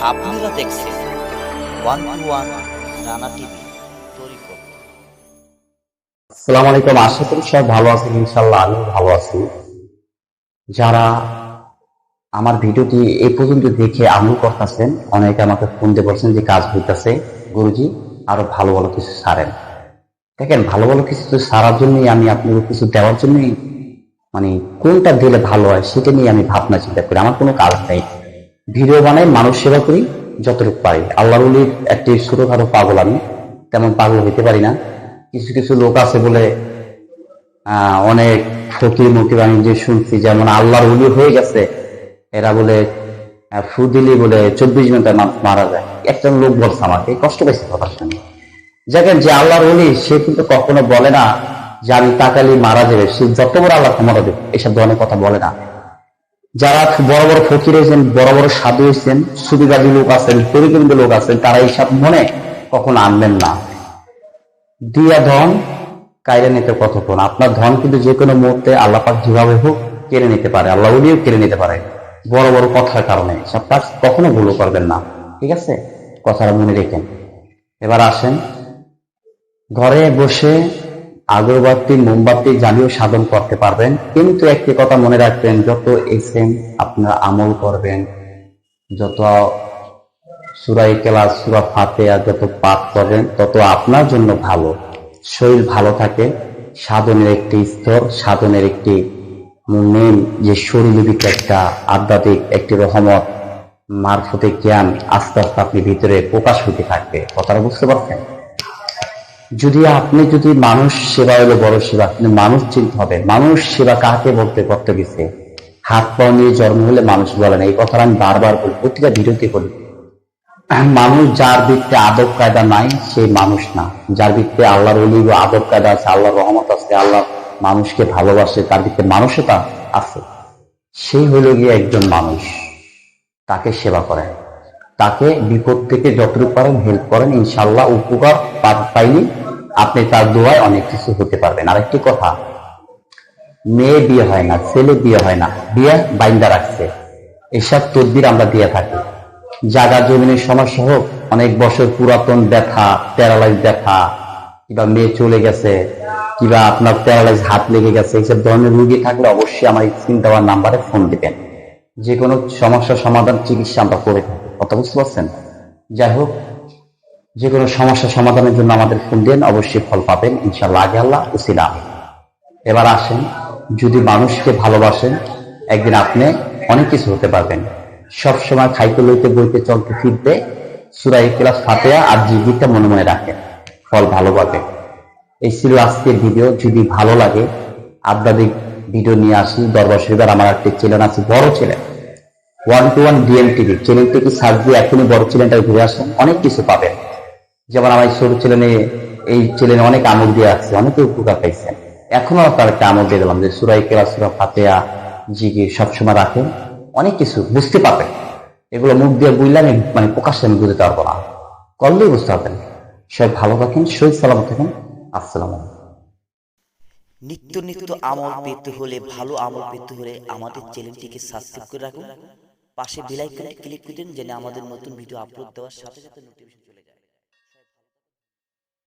আপনারা দেখছেন one two one Rana TV Tarikat. আসসালামু আলাইকুম। আশা করি সব ভালো আছেন, ইনশাল্লাহ আমিও ভালো আছি। যারা আমার ভিডিওটি এই পর্যন্ত দেখে আমল করতেছেন, অনেকে আমাকে ফোন দিয়ে বলছেন যে কাজ হইতেছে, গুরুজি আরো ভালো ভালো কিছু ছাড়েন। দেখেন, ভালো ভালো কিছু তো ছাড়ার জন্যই আমি আপনাকে কিছু দেওয়ার জন্যই, মানে কোনটা দিলে ভালো হয় সেটা নিয়ে আমি ভাবনা চিন্তা করি। আমার কোনো কাজ নেই, ভিডিও বানাই, মানুষ সেবা করি যতটুকু পারি। আল্লাহর ওলির একটি ছোটখাটো পাগল আমি, তেমন পাগল হইতে পারি না। কিছু কিছু লোক আছে বলে অনেক ফকির মুখে আমি যে শুনছি, যেমন আল্লাহর ওলি হয়ে গেছে, এরা বলে ফু দিলি বলে 24 ঘন্টায় মানুষ মারা যায়। একজন লোক বলছে আমাকে, কষ্ট পাইছে কথা শুনে। দেখেন, যে আল্লাহর ওলি সে কিন্তু কখনো বলে না যে আমি তাকালি মারা যাবে, সে যত বড় আল্লাহ ক্ষমতা দেবে এসব ধরনের কথা বলে না। যারা বড় বড় ফকির হয়েছেন, বড় বড় সাধু হয়েছেন, সুবিধাজী লোক আছেন, পরিকল্পিত লোক আছেন, তারা এইসব মনে কখনো আনবেন না। দিয়া ধন কাইরে নিতে কতক্ষণ, আপনার ধন কিন্তু যে কোনো মুহূর্তে আল্লাহ পাক যেভাবে হোক কেড়ে নিতে পারে, আল্লাহ উলিও কেড়ে নিতে পারে বড় বড় কথার কারণে। সব কাজ কখনো ভুলও করবেন না, ঠিক আছে? কথাটা মনে রেখেন। এবার আসেন, ঘরে বসে আগরবাতি মোমবাতি জ্বালিয়েও সাধন করতে পারবেন, কিন্তু একটি কথা মনে রাখবেন, যত এসেম আপনার আমল করবেন, যত সূরা ইখলাস সূরা ফাতিহা যত পাঠ করবেন, তত আপনার জন্য ভালো। শরীর ভালো থাকে, সাধনের একটি স্তর, সাধনের একটি মেন যে শরীরবিক একটা আধ্যাত্মিক একটি রহমত, মারফতে জ্ঞান আস্তে আস্তে আপনি ভিতরে প্রকাশ হইতে থাকবে। কথাটা বুঝতে পারছেন? যদি মানুষ সেবা হলো বড় সেবা, কিন্তু মানুষ চিনতে হবে মানুষ সেবা কাকে বলতে করতে গেছে। হাত পাও নিয়ে জন্ম হলে মানুষ বলে না, এই কথাটা আমি বারবার বলি, প্রতিটা ভিডিওতে বলি। মানুষ যার ভিত্তিতে আদব কায়দা নাই সেই মানুষ না। যার ভিত্তিতে আল্লাহর অলি আদব কায়দা আছে, আল্লাহর রহমত আছে, আল্লাহ মানুষকে ভালোবাসে, তার ভিত্তিতে মানুষতা আছে, সেই হইল গিয়ে একজন মানুষ। তাকে সেবা করেন, তাকে বিপদ থেকে যতটুকু পারেন হেল্প করেন, ইনশাল্লাহ উপকার পাইনি আপনি তার দোয়ায় অনেক কিছু হতে পারবেন। আরেকটি কথা, মেয়ে বিয়ে হয় না, ছেলে বিয়ে হয় না, বিয়ে বাইন্দা রাখছে, এসব তদবির আমরা দিয়ে থাকি। জায়গা জমিনের সমস্যা হোক, অনেক বছর পুরাতন ব্যথা, প্যারালাইজ ব্যথা, কিংবা মেয়ে চলে গেছে, কিংবা আপনার প্যারালাইজ হাত লেগে গেছে, এইসব ধরনের রুগী থাকলে অবশ্যই আমার স্ক্রিন দেওয়ার নাম্বারে ফোন দিবেন। যে কোনো সমস্যার সমাধান চিকিৎসা আমরা করে থাকি। কথা বুঝতে পারছেন? যাই হোক, যে কোনো সমস্যার সমাধানের জন্য আমাদের ফোন দেন, অবশ্যই ফল পাবেন ইনশাল্লাহ। আগে আল্লাহ উসিলা। এবার আসেন, যদি মানুষকে ভালোবাসেন, একদিন আপনি অনেক কিছু হতে পারবেন। সবসময় খাইতে লইতে বইতে চলতে ফিরতে সূরা ইখলাস ফাতিহা আর জিকিরটা মনে মনে রাখেন, ফল ভালো পাবেন। এই ছিল আজকের ভিডিও। যদি ভালো লাগে, আধ্যাত্মিক ভিডিও নিয়ে আসি দরবার শরীফের। আমার একটা চ্যানেল আছে, বড় channel, one two one DM TV. চ্যানেলটিকে সার্চ দিয়ে এখনই বড় চ্যানেলটা ঘুরে আসেন, অনেক কিছু পাবেন। যেমন আমার ছোট চ্যানেলে, এই চ্যানেলে অনেক আমল দিয়ে আসছে, অনেকে উপকার পাইছেন। এখনো তার একটা আমল দিয়ে দিলাম যে সূরা ইখলাস সূরা ফাতিহা জিকির সবসময় রাখেন, অনেক কিছু বুঝতে পারবেন। এগুলো মুখ দিয়ে বুঝলাম, মানে প্রকাশ্যে আমি বুঝতে পারবো না, করলেই বুঝতে পারবেন। সবাই ভালো থাকেন, শহীদ সালামত থাকেন। আসসালামু আলাইকুম। নিত্য নিত্য আমল পেতে হলে, ভালো আমল পেতে হলে আমাদের চ্যানেলটিকে সাবস্ক্রাইব করে রাখুন, পাশে বেল আইকনে ক্লিক করে দিন, যেন আমাদের নতুন ভিডিও আপলোড দেওয়ার সাথে সাথে নোটিফিকেশন